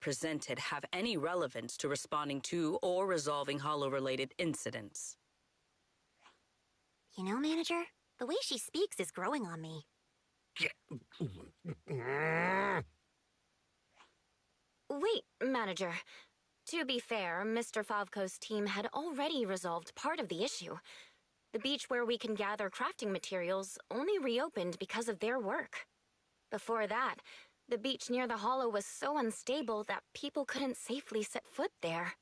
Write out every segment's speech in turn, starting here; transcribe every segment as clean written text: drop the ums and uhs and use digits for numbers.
presented have any relevance to responding to or resolving Hollow-related incidents. You know, Manager, the way she speaks is growing on me. Wait, Manager. To be fair, Mr. Favko's team had already resolved part of the issue. The beach where we can gather crafting materials only reopened because of their work. Before that, the beach near the hollow was so unstable that people couldn't safely set foot there.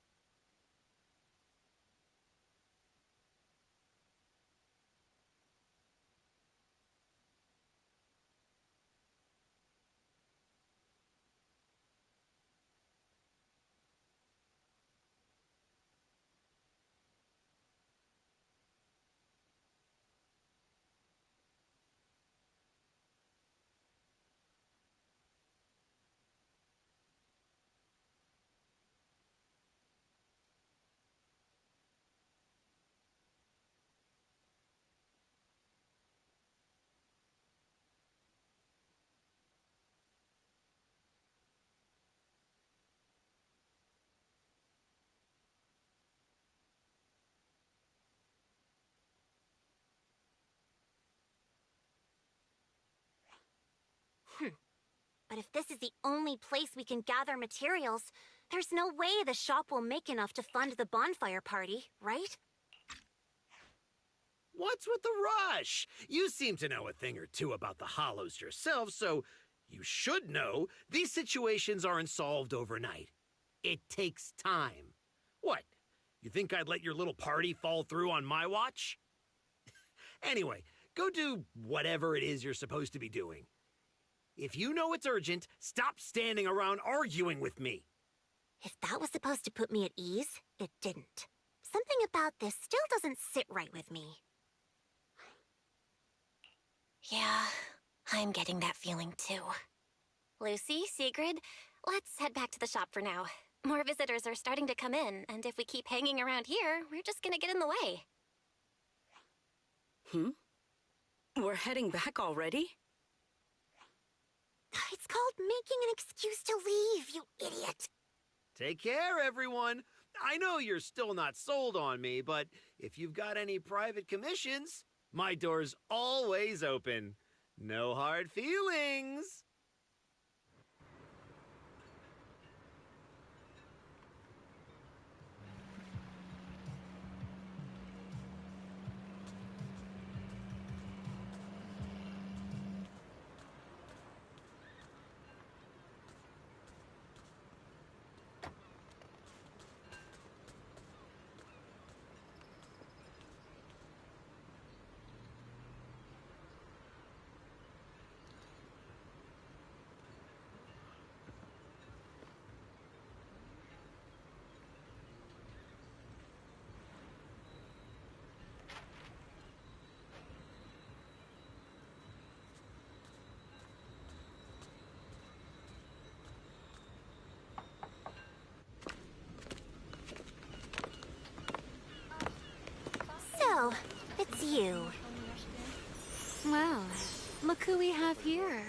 But if this is the only place we can gather materials, there's no way the shop will make enough to fund the bonfire party, right? What's with the rush? You seem to know a thing or two about the hollows yourself, so you should know these situations aren't solved overnight. It takes time. What? You think I'd let your little party fall through on my watch? Anyway, go do whatever it is you're supposed to be doing. If you know it's urgent, stop standing around arguing with me. If that was supposed to put me at ease, it didn't. Something about this still doesn't sit right with me. Yeah, I'm getting that feeling too. Lucy, Sigrid, let's head back to the shop for now. More visitors are starting to come in, and if we keep hanging around here, we're just gonna get in the way. We're heading back already? It's called making an excuse to leave, you idiot. Take care, everyone. I know you're still not sold on me, but if you've got any private commissions, my door's always open. No hard feelings. So, it's you. Well, look who we have here.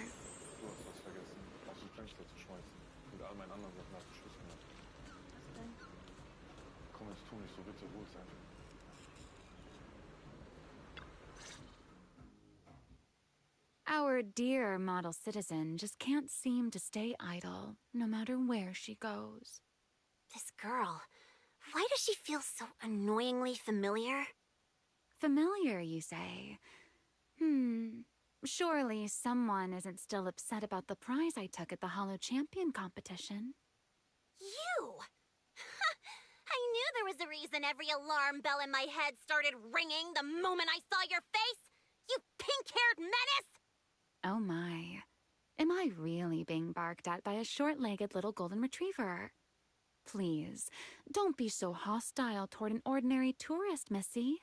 Our dear model citizen just can't seem to stay idle, no matter where she goes. This girl, why does she feel so annoyingly familiar? Familiar, you say? Surely someone isn't still upset about the prize I took at the Hollow Champion competition. You! I knew there was a reason every alarm bell in my head started ringing the moment I saw your face! You pink-haired menace! Oh my. Am I really being barked at by a short-legged little golden retriever? Please, don't be so hostile toward an ordinary tourist, Missy.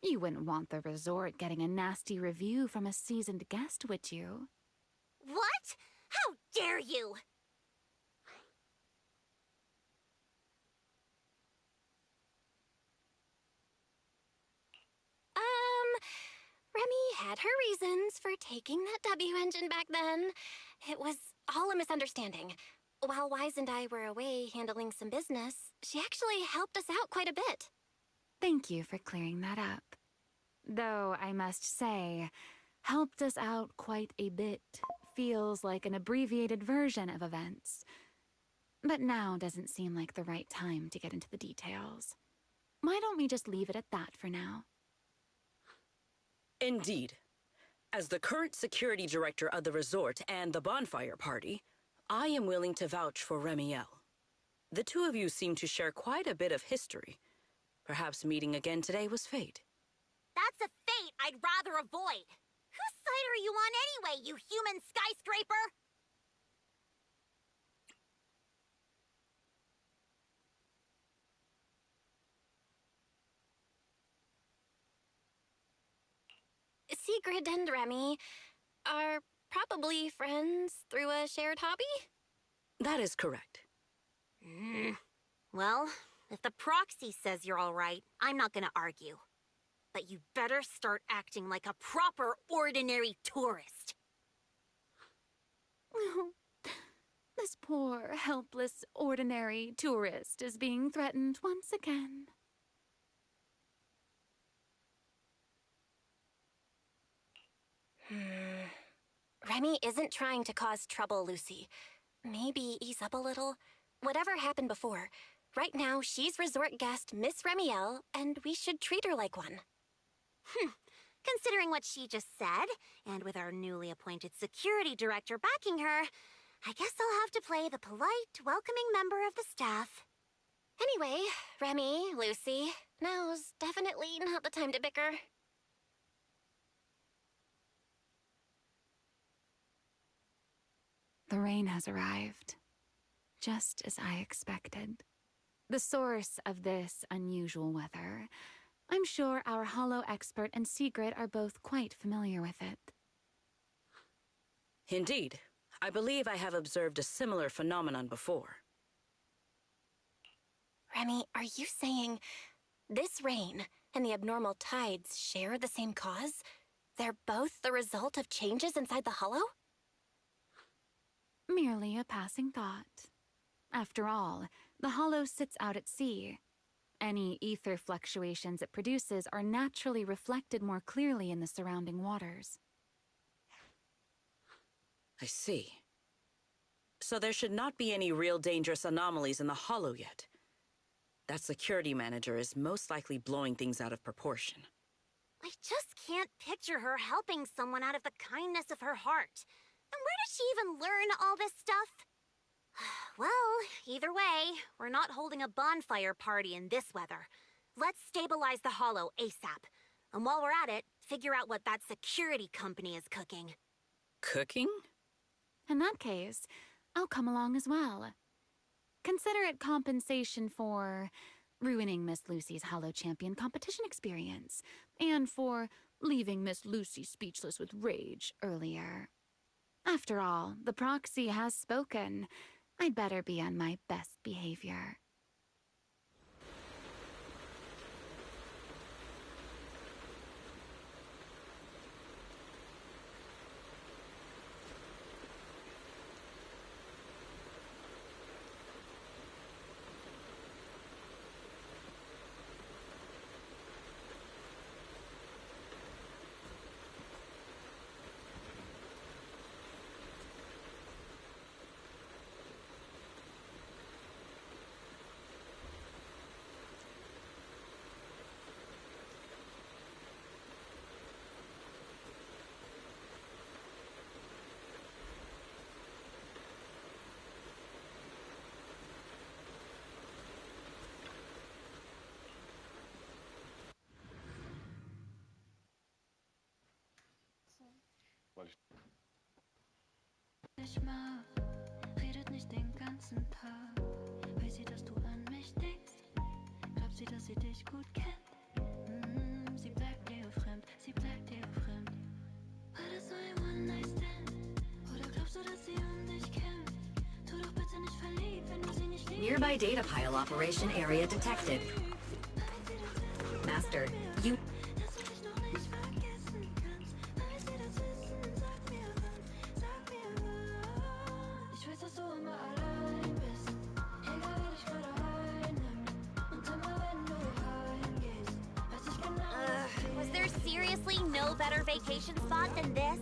You wouldn't want the resort getting a nasty review from a seasoned guest, would you? What? How dare you! Remy had her reasons for taking that W engine back then. It was all a misunderstanding. while Wise and I were away handling some business, she actually helped us out quite a bit. Thank you for clearing that up. Though, I must say, helped us out quite a bit feels like an abbreviated version of events. But now doesn't seem like the right time to get into the details. Why don't we just leave it at that for now? Indeed. As the current security director of the resort and the bonfire party, I am willing to vouch for Remielle. The two of you seem to share quite a bit of history. Perhaps meeting again today was fate. That's a fate I'd rather avoid. Whose side are you on anyway, you human skyscraper? Sigrid and Remy are probably friends through a shared hobby? That is correct. Well, if the proxy says you're all right, I'm not gonna argue. But you better start acting like a proper, ordinary tourist. This poor, helpless, ordinary tourist is being threatened once again. Remy isn't trying to cause trouble, Lucy. Maybe ease up a little. Whatever happened before, right now she's resort guest Miss Remielle, and we should treat her like one. Considering what she just said, and with our newly appointed security director backing her, I guess I'll have to play the polite, welcoming member of the staff. Anyway, Remy, Lucy, now's definitely not the time to bicker. The rain has arrived, just as I expected. The source of this unusual weather. I'm sure our hollow expert and Sigrid are both quite familiar with it. Indeed. I believe I have observed a similar phenomenon before. Remy, are you saying this rain and the abnormal tides share the same cause? They're both the result of changes inside the hollow? Merely a passing thought. After all, the hollow sits out at sea. Any ether fluctuations it produces are naturally reflected more clearly in the surrounding waters. I see. So there should not be any real dangerous anomalies in the hollow yet. That security manager is most likely blowing things out of proportion. I just can't picture her helping someone out of the kindness of her heart. And where does she even learn all this stuff? Well, either way, we're not holding a bonfire party in this weather. Let's stabilize the hollow ASAP. And while we're at it, figure out what that security company is cooking. Cooking? In that case, I'll come along as well. Consider it compensation for ruining Miss Lucy's Hollow Champion competition experience, and for leaving Miss Lucy speechless with rage earlier. After all, the proxy has spoken. I'd better be on my best behavior. Ich mag, redet nicht den ganzen Tag. Weiß sie, dass du an mich denkst? Glaubt sie, dass sie dich gut kennt? Sie bleibt dir fremd, sie bleibt dir fremd. War das so ein One-Night-Stand? Oder glaubst du, dass sie um dich kämpft? Tu doch bitte nicht verliebt, wenn du sie nicht liebst. Nearby data pile operation area detected. Master, you... Ich weiß, dass du immer allein seriously no better vacation spot than this?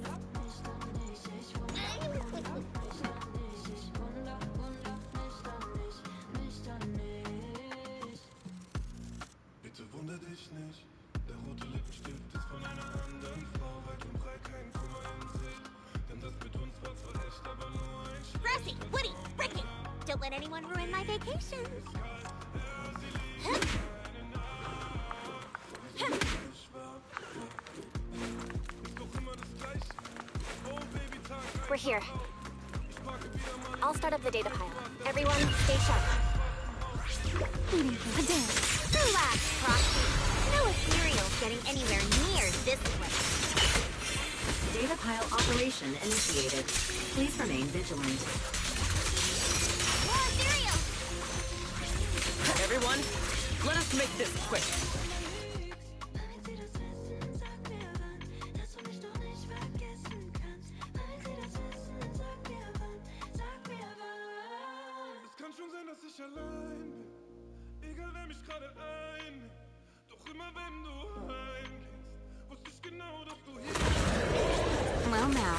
Bitte wunder dich nicht, der rote Lippenstift ist von einer anderen Frau, weit und breit kein Kummer in Sicht, denn das mit uns war zwar echt, aber nur ein Stück. Grassy, Woody, Ricky, don't let anyone ruin my vacation. We're here. I'll start up the data pile. Everyone, stay sharp. Relax, Frosty. No ethereal's getting anywhere near this place. Data pile operation initiated. Please remain vigilant. More ethereal! Everyone, let us make this quick. Es kann schon sein, dass ich allein bin, egal wer mich gerade einnimmt. Doch immer wenn du heimgehst, wusste ich genau, dass du hier bist. Well now,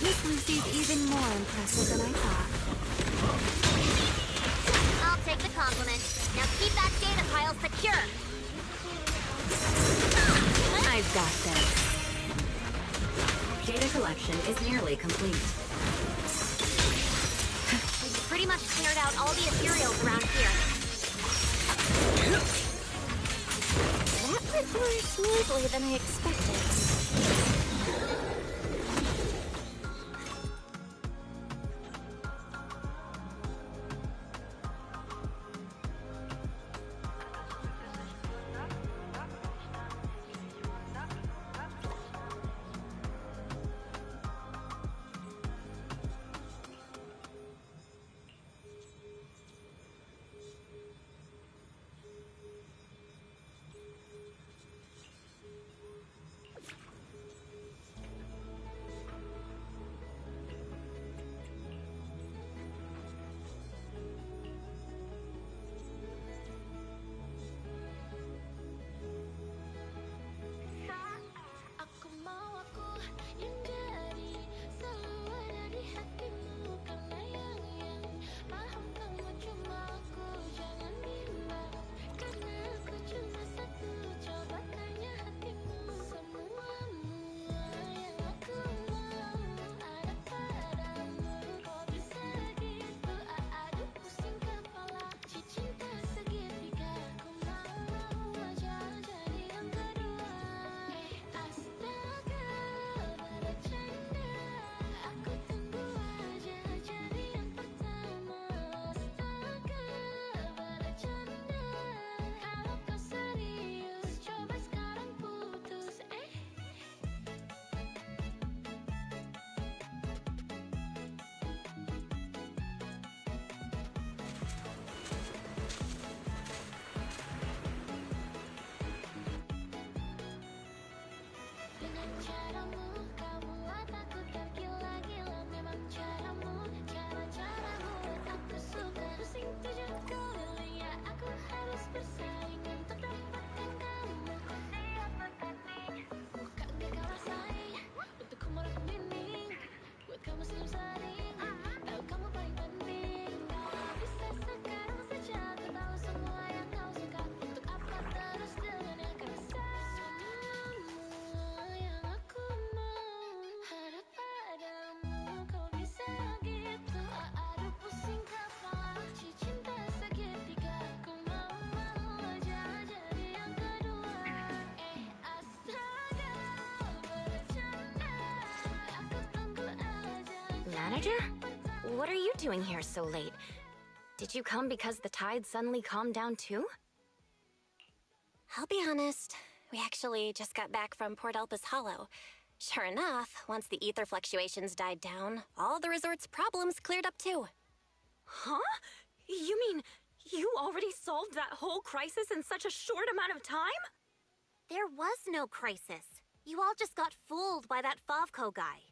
Miss Lucy's even more impressive than I thought. I'll take the compliment. Now keep that data pile secure. I've got this. Data collection is nearly complete. We've pretty much cleared out all the ethereals around here. That went more smoothly than I expected. Manager? What are you doing here so late? Did you come because the tide suddenly calmed down too? I'll be honest, we actually just got back from Port Elpis Hollow. Sure enough, once the ether fluctuations died down, all the resort's problems cleared up too. Huh? You mean you already solved that whole crisis in such a short amount of time? There was no crisis. You all just got fooled by that Favco guy.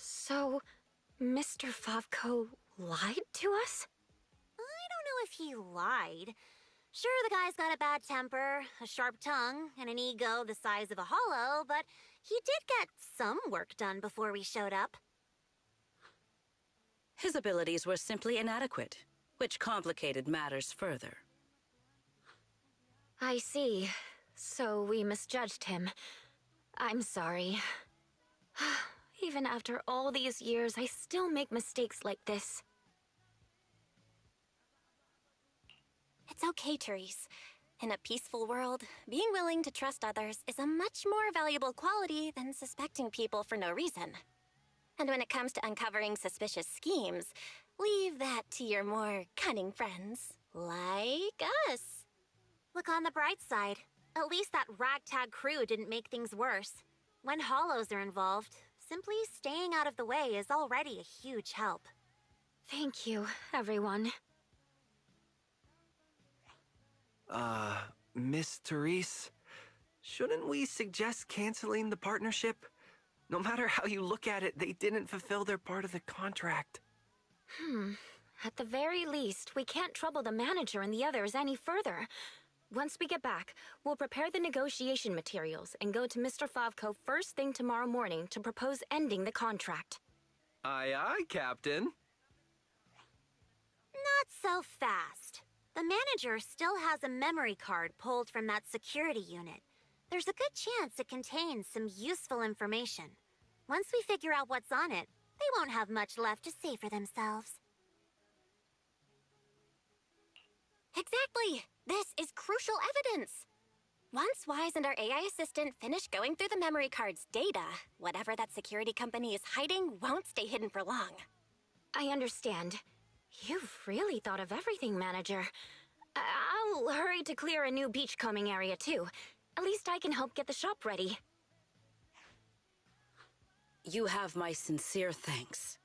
So, Mr. Favco lied to us? I don't know if he lied, Sure, the guy's got a bad temper, a sharp tongue, and an ego the size of a hollow, but he did get some work done before we showed up. His abilities were simply inadequate, which complicated matters further. I see. So we misjudged him. I'm sorry. Even after all these years, I still make mistakes like this. It's okay, Therese. In a peaceful world, being willing to trust others is a much more valuable quality than suspecting people for no reason. And when it comes to uncovering suspicious schemes, leave that to your more cunning friends, like us. Look on the bright side. At least that ragtag crew didn't make things worse. When hollows are involved, simply staying out of the way is already a huge help. Thank you, everyone. Miss Therese, shouldn't we suggest canceling the partnership? No matter how you look at it, they didn't fulfill their part of the contract. At the very least, we can't trouble the manager and the others any further. Once we get back, we'll prepare the negotiation materials and go to Mr. Favko first thing tomorrow morning to propose ending the contract. Aye, aye, Captain. Not so fast. The manager still has a memory card pulled from that security unit. There's a good chance it contains some useful information. Once we figure out what's on it, they won't have much left to say for themselves. Exactly! This is crucial evidence! Once Wise and our AI assistant finish going through the memory card's data, whatever that security company is hiding won't stay hidden for long. I understand. You've really thought of everything, Manager. I'll hurry to clear a new beachcombing area, too. At least I can help get the shop ready. You have my sincere thanks.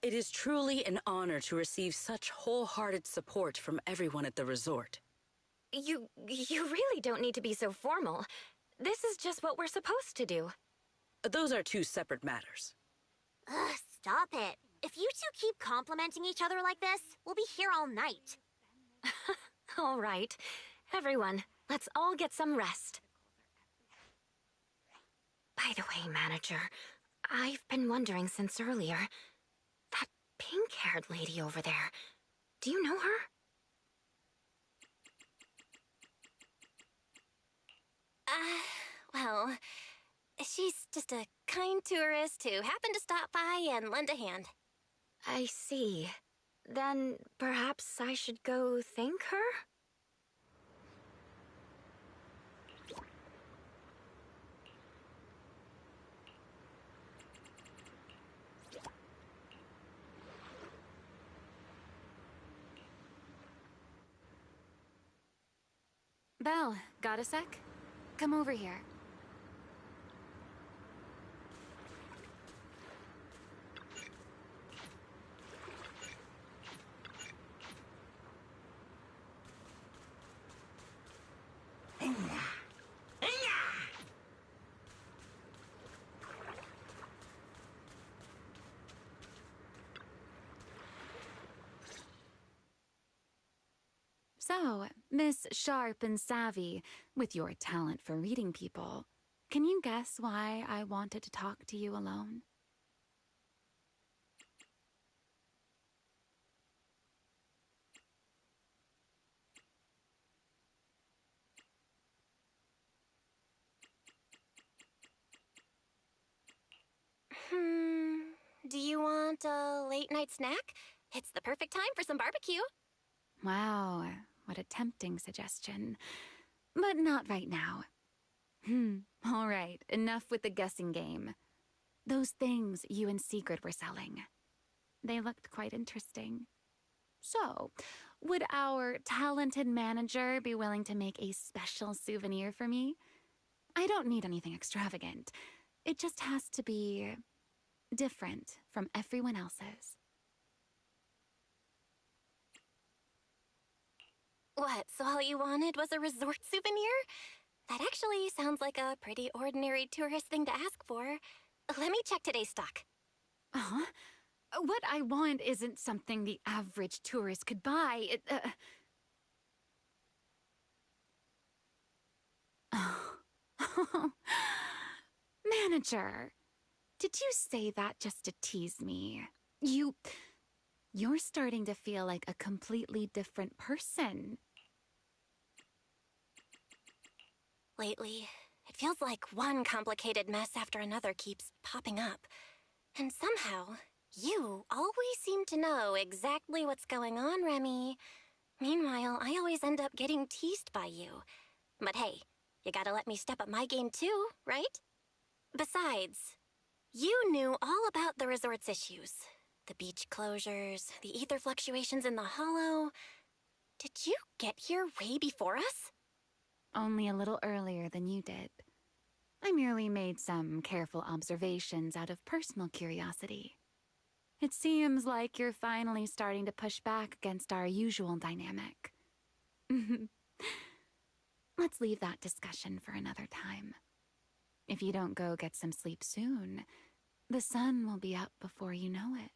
It is truly an honor to receive such wholehearted support from everyone at the resort. You really don't need to be so formal. This is just what we're supposed to do. Those are two separate matters. Ugh, stop it. If you two keep complimenting each other like this, we'll be here all night. All right. Everyone, let's all get some rest. By the way, Manager, I've been wondering since earlier. That pink-haired lady over there, do you know her? Well, she's just a kind tourist who happened to stop by and lend a hand. I see. Then perhaps I should go thank her? Belle, got a sec? Come over here. So, Miss Sharp and Savvy, with your talent for reading people, can you guess why I wanted to talk to you alone? Do you want a late night snack? It's the perfect time for some barbecue. Wow, what a tempting suggestion. But not right now. All right, enough with the guessing game. Those things you and Secret were selling. They looked quite interesting. So, would our talented manager be willing to make a special souvenir for me? I don't need anything extravagant. It just has to be different from everyone else's. What, so all you wanted was a resort souvenir? That actually sounds like a pretty ordinary tourist thing to ask for. Let me check today's stock. Uh-huh. What I want isn't something the average tourist could buy. Manager, did you say that just to tease me? You're starting to feel like a completely different person. Lately, it feels like one complicated mess after another keeps popping up. And somehow, you always seem to know exactly what's going on, Remy. Meanwhile, I always end up getting teased by you. But hey, you gotta let me step up my game too, right? Besides, you knew all about the resort's issues. The beach closures, the ether fluctuations in the hollow. Did you get here way before us? Only a little earlier than you did. I merely made some careful observations out of personal curiosity. It seems like you're finally starting to push back against our usual dynamic. Let's leave that discussion for another time. If you don't go get some sleep soon, the sun will be up before you know it.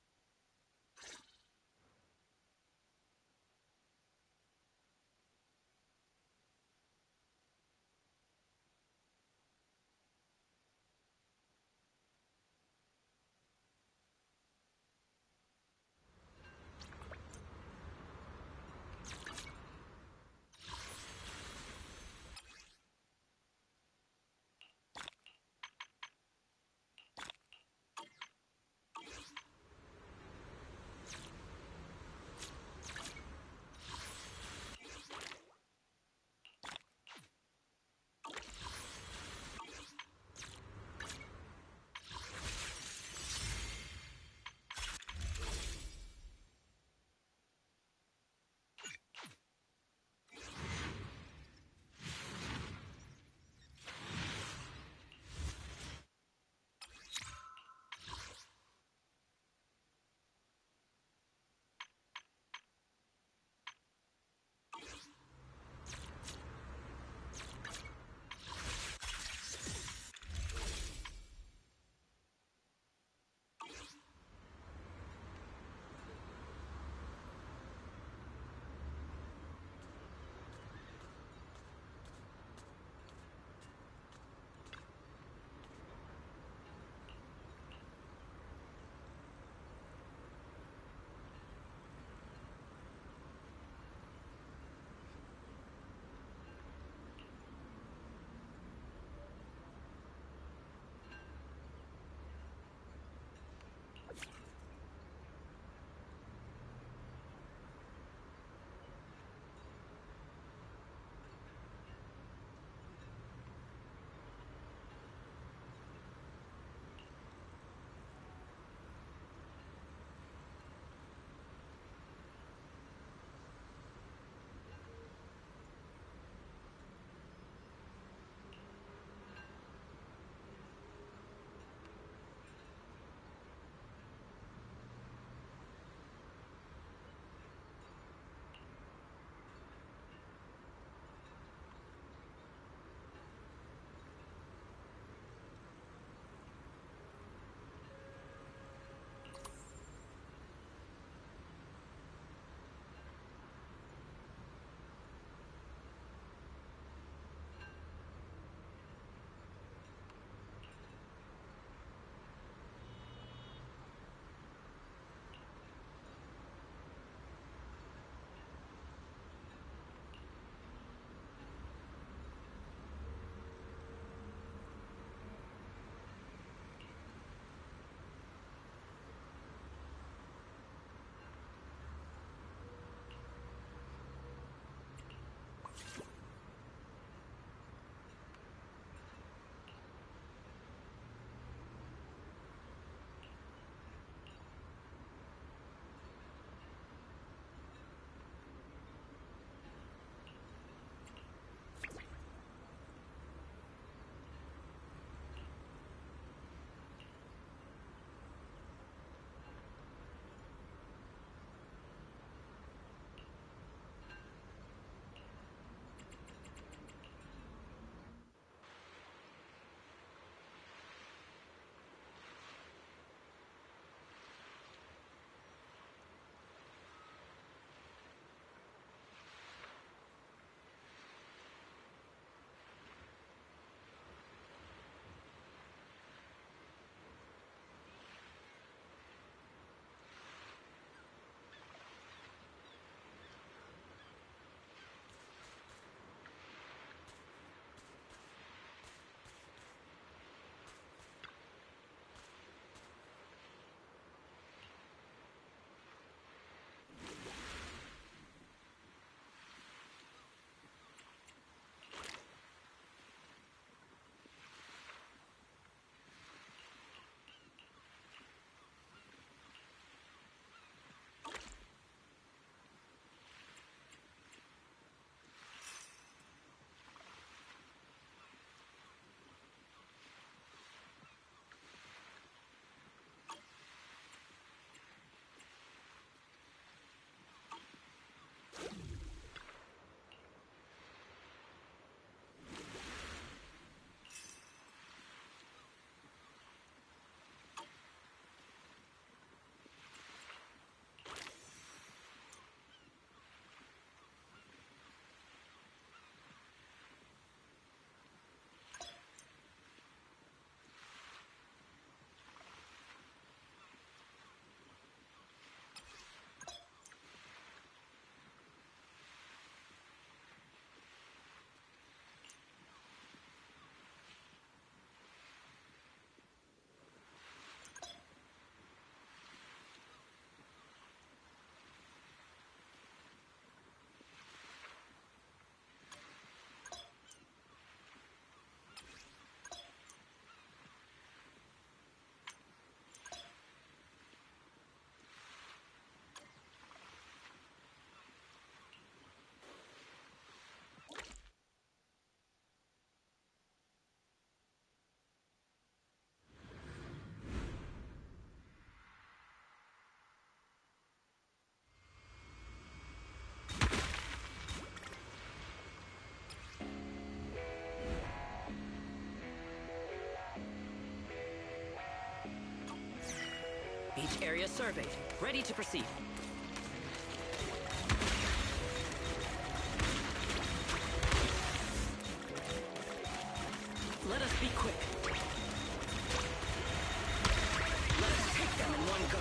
Area surveyed. Ready to proceed. Let us be quick. Let us take them in one go.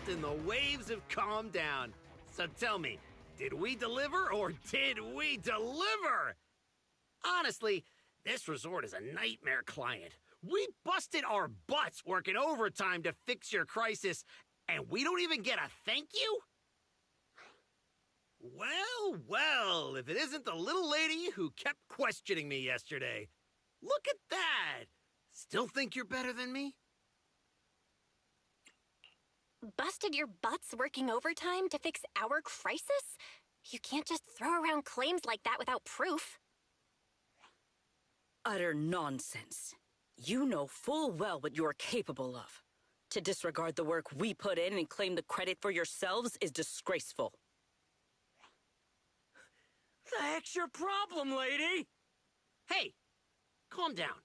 And the waves have calmed down. So tell me, did we deliver or did we deliver? Honestly, this resort is a nightmare client. We busted our butts working overtime to fix your crisis, and we don't even get a thank you? Well, well, if it isn't the little lady who kept questioning me yesterday. Look at that! Still think you're better than me? Busted your butts working overtime to fix our crisis? You can't just throw around claims like that without proof. Utter nonsense. You know full well what you're capable of. To disregard the work we put in and claim the credit for yourselves is disgraceful. The heck's your problem, lady? Hey, calm down.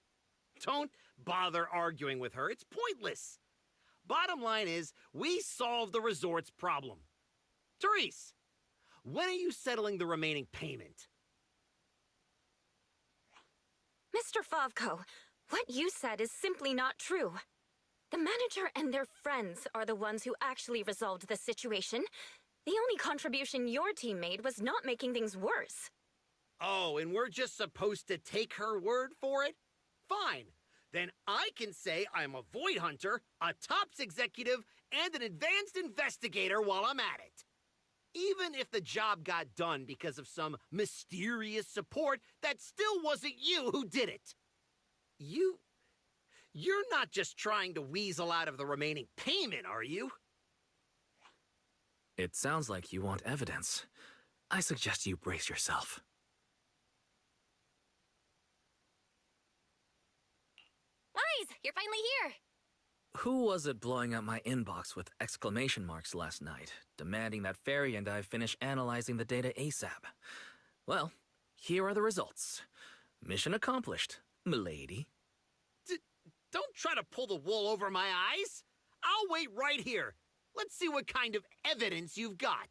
Don't bother arguing with her. It's pointless. Bottom line is, we solved the resort's problem. Therese, when are you settling the remaining payment? Mr. Favko, what you said is simply not true. The manager and their friends are the ones who actually resolved the situation. The only contribution your team made was not making things worse. Oh, and we're just supposed to take her word for it? Fine. Then I can say I'm a void hunter, a TOPS executive, and an advanced investigator while I'm at it. Even if the job got done because of some mysterious support, that still wasn't you who did it. You're not just trying to weasel out of the remaining payment, are you? It sounds like you want evidence. I suggest you brace yourself. Guys, you're finally here. Who was it blowing up my inbox with exclamation marks last night, demanding that Fairy and I finish analyzing the data ASAP? Well, here are the results. Mission accomplished, milady. Don't try to pull the wool over my eyes. I'll wait right here. Let's see what kind of evidence you've got.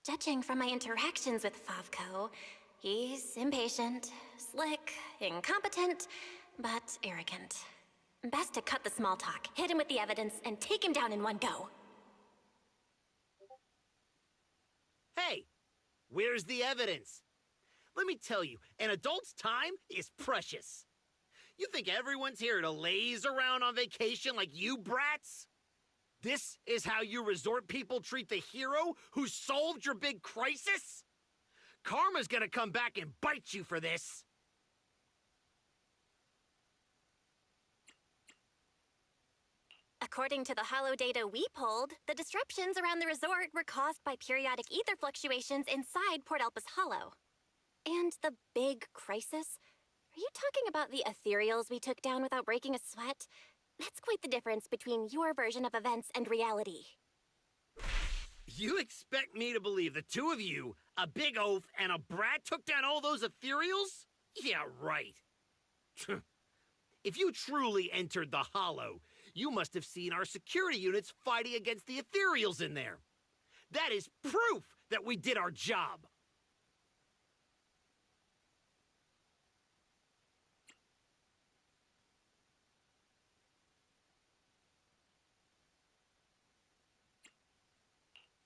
Judging from my interactions with Favko, he's impatient, slick, incompetent, but arrogant. Best to cut the small talk, hit him with the evidence, and take him down in one go. Hey, where's the evidence? Let me tell you, an adult's time is precious. You think everyone's here to laze around on vacation like you brats? This is how you resort people treat the hero who solved your big crisis? Karma's gonna come back and bite you for this. According to the holo data we pulled, the disruptions around the resort were caused by periodic ether fluctuations inside Port Elpis Hollow. And the big crisis? Are you talking about the ethereals we took down without breaking a sweat? That's quite the difference between your version of events and reality. You expect me to believe the two of you, a big oaf and a brat, took down all those ethereals? Yeah, right. If you truly entered the Hollow, you must have seen our security units fighting against the ethereals in there. That is proof that we did our job.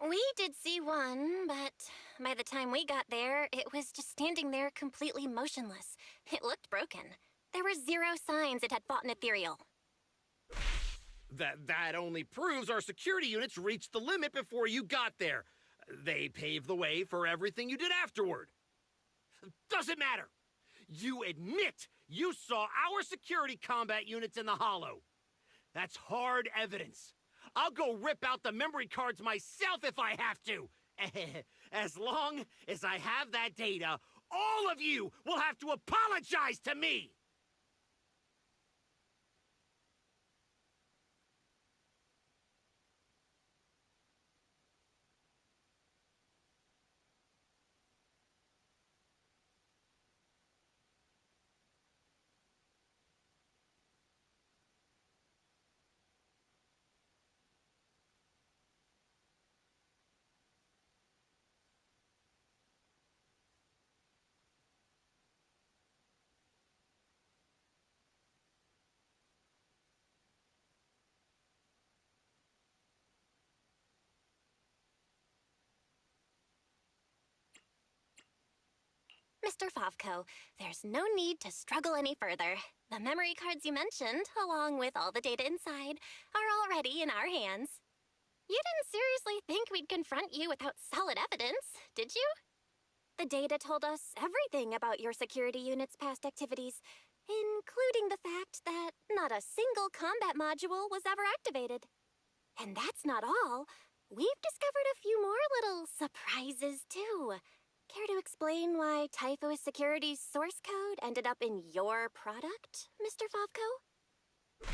We did see one, but by the time we got there, it was just standing there completely motionless. It looked broken. There were zero signs it had fought an ethereal. That only proves our security units reached the limit before you got there. They paved the way for everything you did afterward. Doesn't matter. You admit you saw our security combat units in the Hollow. That's hard evidence. I'll go rip out the memory cards myself if I have to. As long as I have that data, all of you will have to apologize to me. Mr. Favko, there's no need to struggle any further. The memory cards you mentioned, along with all the data inside, are already in our hands. You didn't seriously think we'd confront you without solid evidence, did you? The data told us everything about your security unit's past activities, including the fact that not a single combat module was ever activated. And that's not all. We've discovered a few more little surprises, too. Care to explain why Typho's security's source code ended up in your product, Mr. Favko?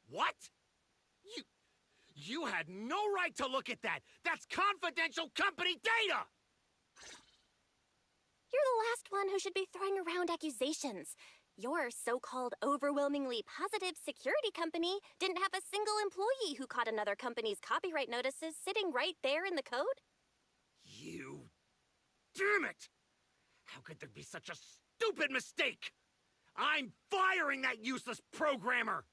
What? You had no right to look at that! That's confidential company data! You're the last one who should be throwing around accusations. Your so-called overwhelmingly positive security company didn't have a single employee who caught another company's copyright notices sitting right there in the code. You... Damn it! How could there be such a stupid mistake? I'm firing that useless programmer!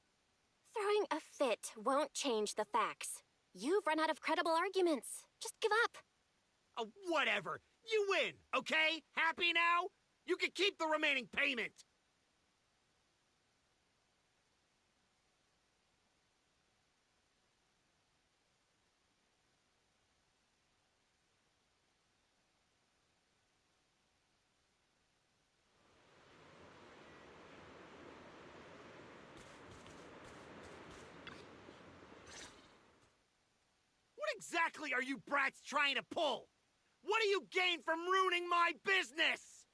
Throwing a fit won't change the facts. You've run out of credible arguments. Just give up. Whatever. You win, okay? Happy now? You can keep the remaining payment. What exactly are you brats trying to pull? What do you gain from ruining my business?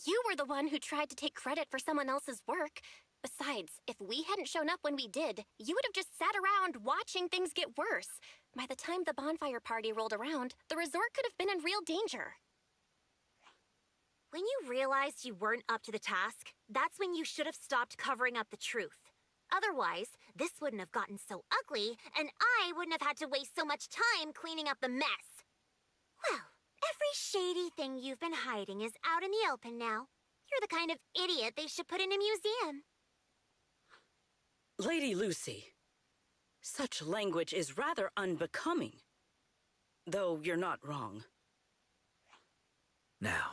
You were the one who tried to take credit for someone else's work. Besides, if we hadn't shown up when we did, you would have just sat around watching things get worse. By the time the bonfire party rolled around, the resort could have been in real danger. When you realized you weren't up to the task, that's when you should have stopped covering up the truth. Otherwise, this wouldn't have gotten so ugly, and I wouldn't have had to waste so much time cleaning up the mess. Well, every shady thing you've been hiding is out in the open now. You're the kind of idiot they should put in a museum. Lady Lucy, Such language is rather unbecoming. Though you're not wrong. Now,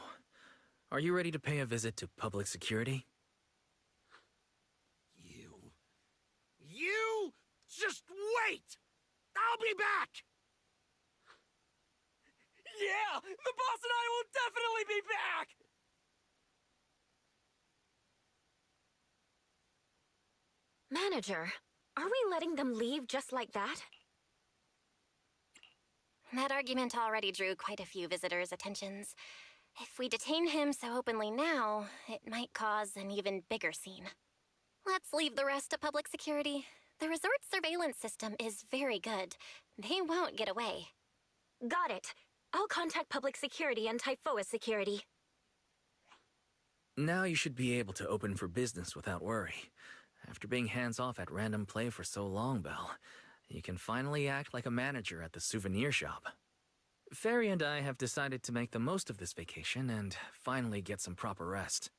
are you ready to pay a visit to public security? You just wait! I'll be back! Yeah! The boss and I will definitely be back! Manager, are we letting them leave just like that? That argument already drew quite a few visitors' attentions. If we detain him so openly now, it might cause an even bigger scene. Let's leave the rest to public security. The resort's surveillance system is very good. They won't get away. Got it. I'll contact public security and Typhoa security. Now you should be able to open for business without worry. After being hands-off at random play for so long, Belle, you can finally act like a manager at the souvenir shop. Fairy and I have decided to make the most of this vacation and finally get some proper rest.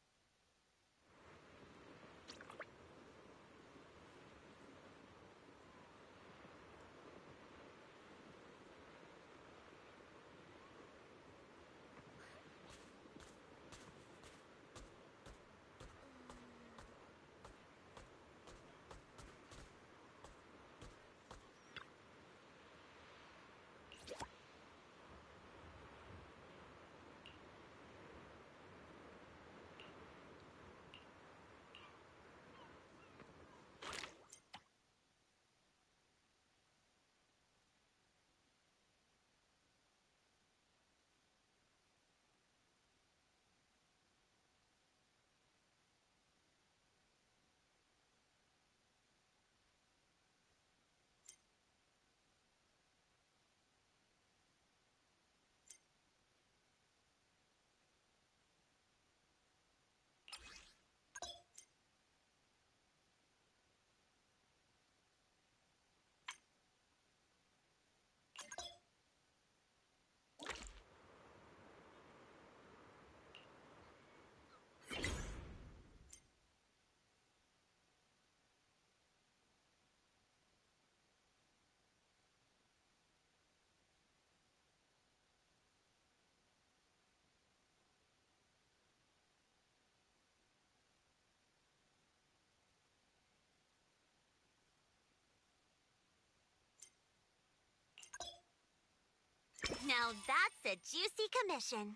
Now that's a juicy commission.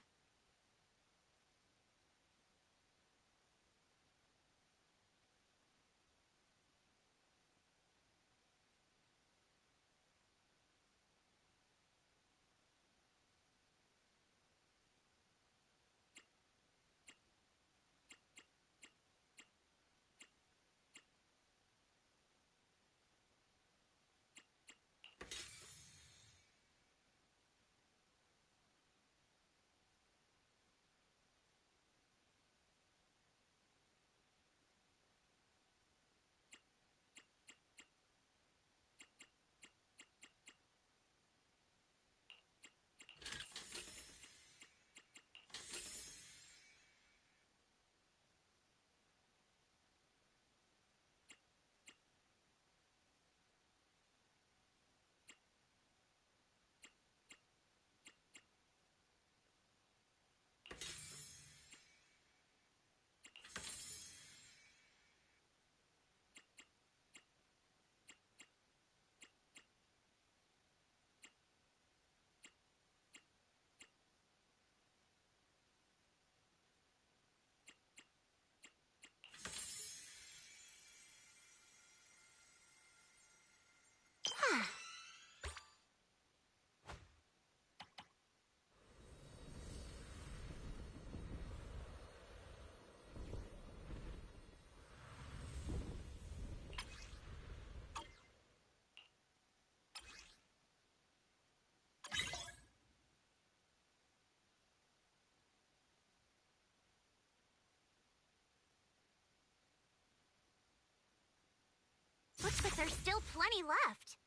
Looks like there's still plenty left.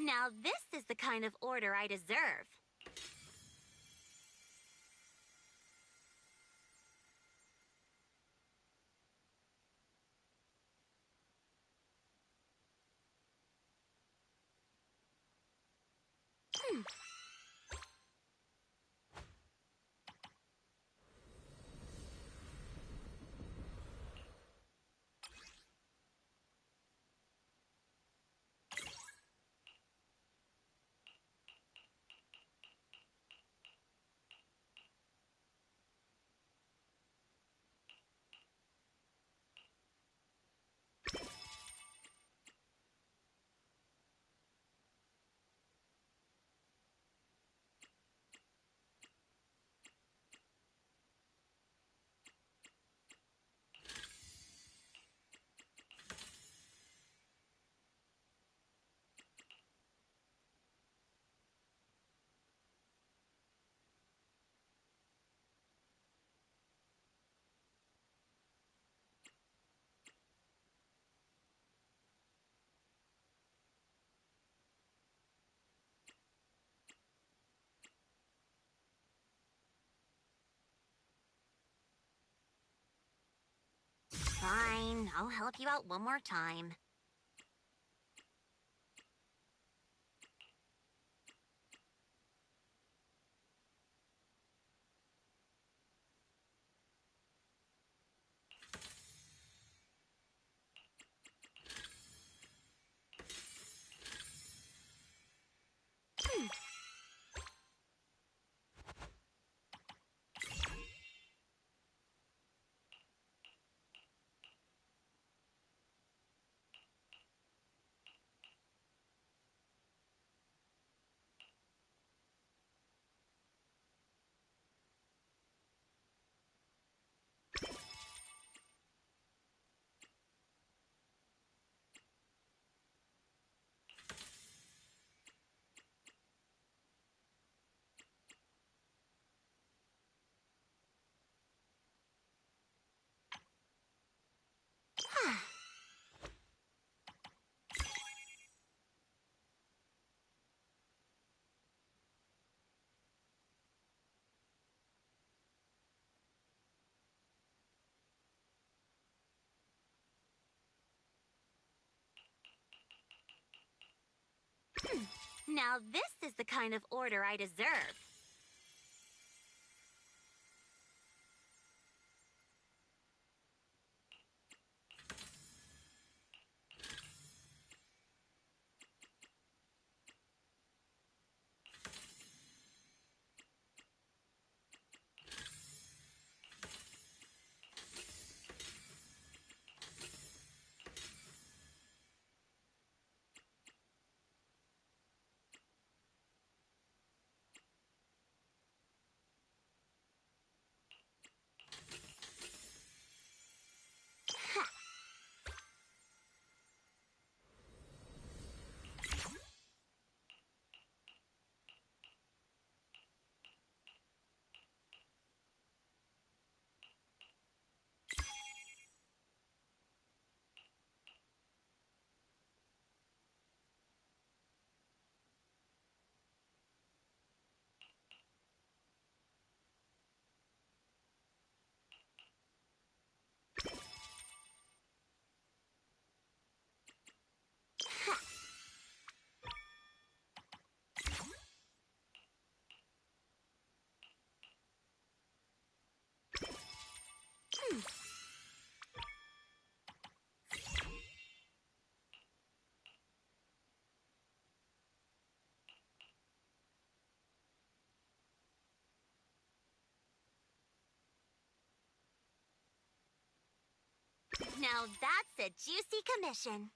Now this is the kind of order I deserve. Fine, I'll help you out one more time. Now this is the kind of order I deserve. Now that's a juicy commission.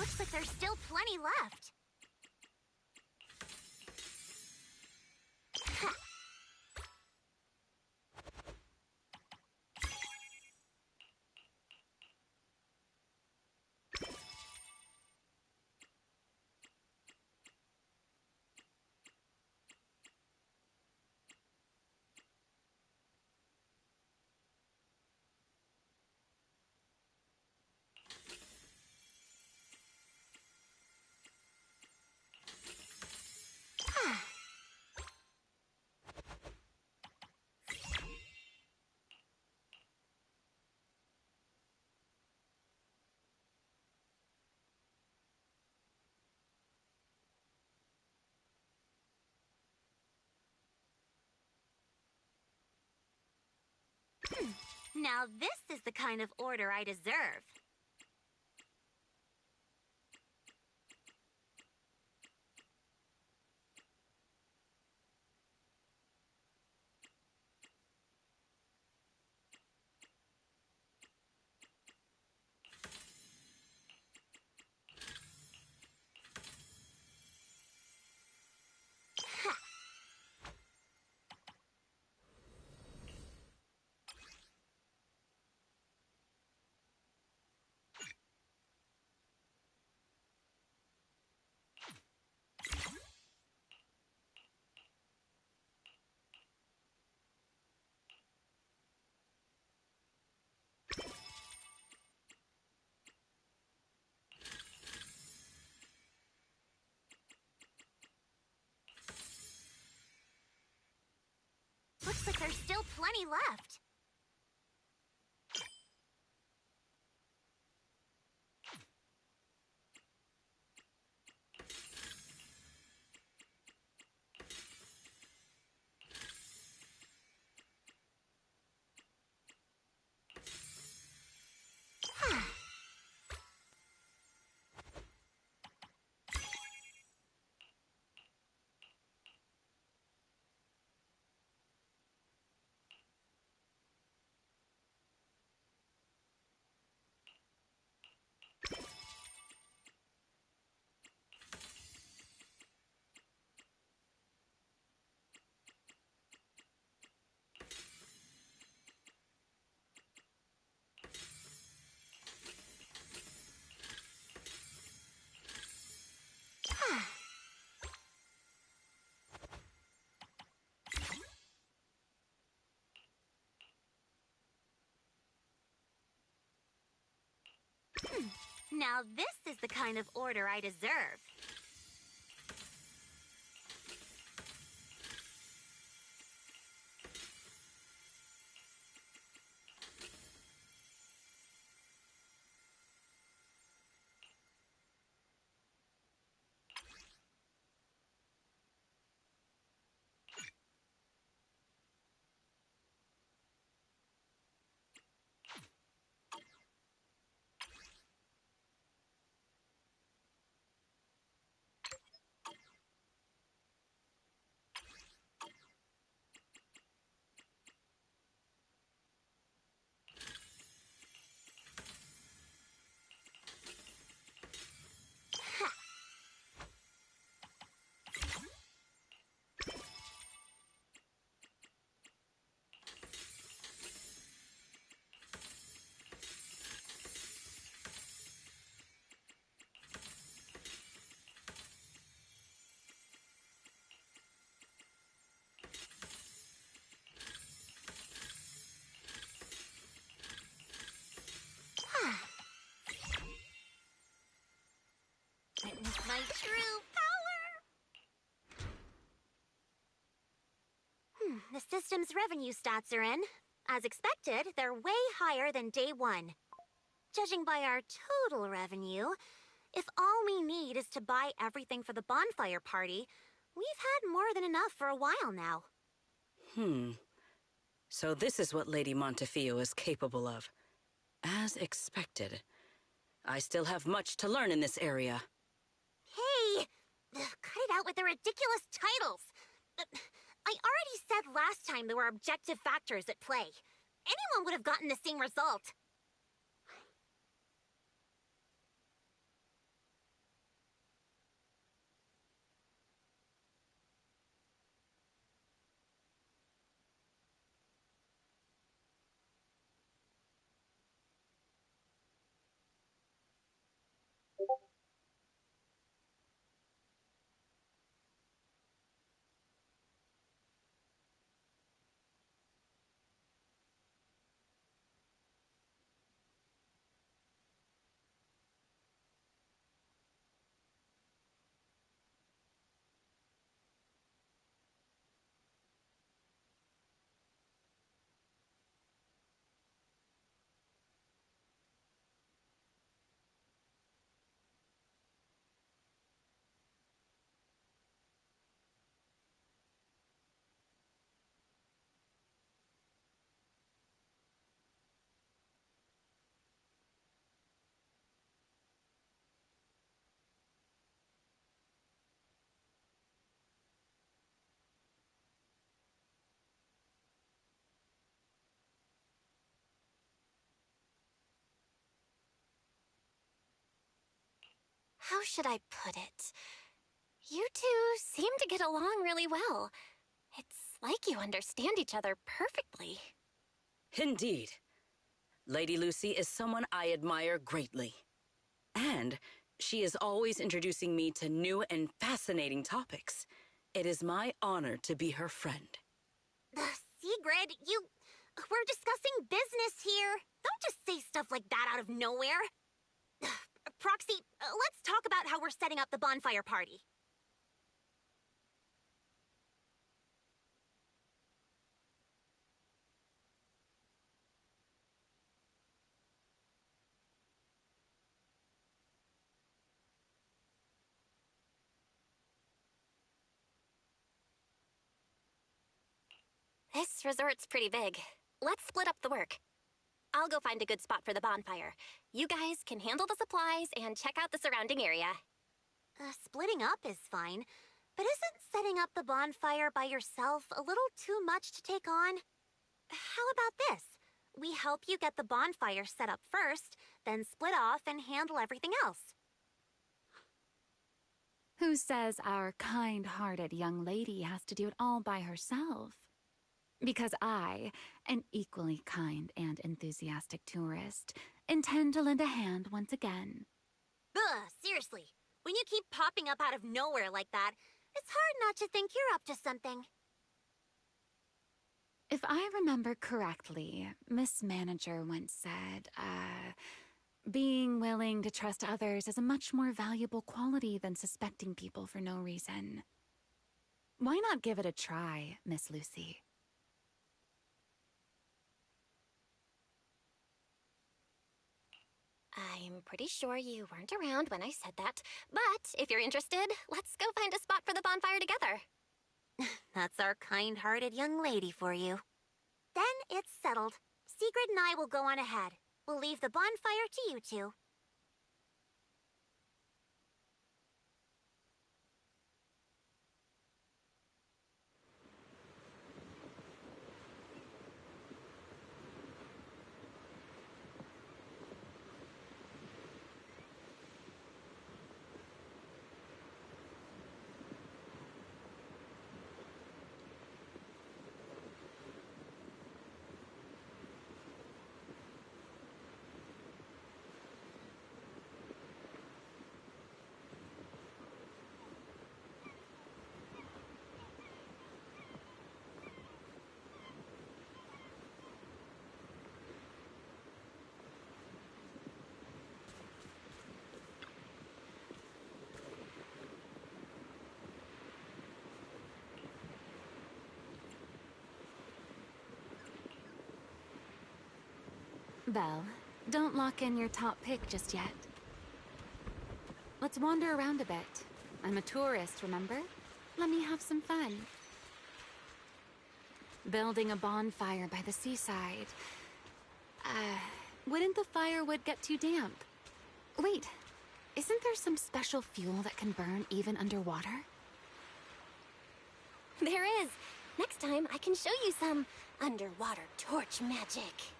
Looks like there's still plenty left. Now this is the kind of order I deserve. Looks like there's still plenty left. Now this is the kind of order I deserve. Witness my true power! The system's revenue stats are in. As expected, they're way higher than day one. Judging by our total revenue, if all we need is to buy everything for the bonfire party, we've had more than enough for a while now. So this is what Lady Montefiore is capable of. As expected. I still have much to learn in this area. Hey! Cut it out with the ridiculous titles! I already said last time there were objective factors at play. Anyone would have gotten the same result. How should I put it? You two seem to get along really well. It's like you understand each other perfectly. Indeed. Lady Lucy is someone I admire greatly. And she is always introducing me to new and fascinating topics. It is my honor to be her friend. Sigrid, we're discussing business here. Don't just say stuff like that out of nowhere. Proxy, let's talk about how we're setting up the bonfire party. This resort's pretty big. Let's split up the work. I'll go find a good spot for the bonfire. You guys can handle the supplies and check out the surrounding area. Splitting up is fine, but isn't setting up the bonfire by yourself a little too much to take on? How about this? We help you get the bonfire set up first, then split off and handle everything else. Who says our kind-hearted young lady has to do it all by herself? Because I, an equally kind and enthusiastic tourist, intend to lend a hand once again. Ugh, seriously. When you keep popping up out of nowhere like that, it's hard not to think you're up to something. If I remember correctly, Miss Manager once said, being willing to trust others is a much more valuable quality than suspecting people for no reason. Why not give it a try, Miss Lucy? I'm pretty sure you weren't around when I said that, but if you're interested, let's go find a spot for the bonfire together. That's our kind-hearted young lady for you. Then it's settled. Sigrid and I will go on ahead. We'll leave the bonfire to you two. Belle, don't lock in your top pick just yet. Let's wander around a bit. I'm a tourist, remember? Let me have some fun. Building a bonfire by the seaside. Wouldn't the firewood get too damp? Wait, isn't there some special fuel that can burn even underwater? There is. Next time, I can show you some underwater torch magic.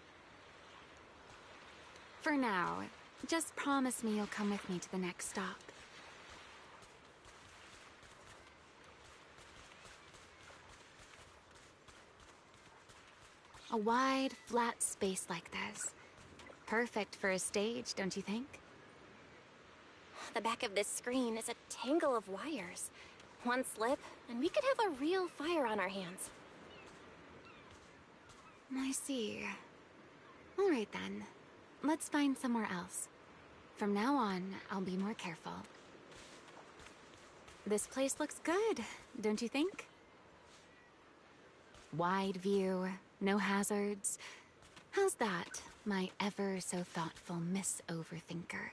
For now, just promise me you'll come with me to the next stop. A wide, flat space like this. Perfect for a stage, don't you think? The back of this screen is a tangle of wires. One slip, and we could have a real fire on our hands. I see. All right then. Let's find somewhere else. From now on, I'll be more careful. This place looks good, don't you think? Wide view, no hazards. How's that, my ever so thoughtful Miss Overthinker?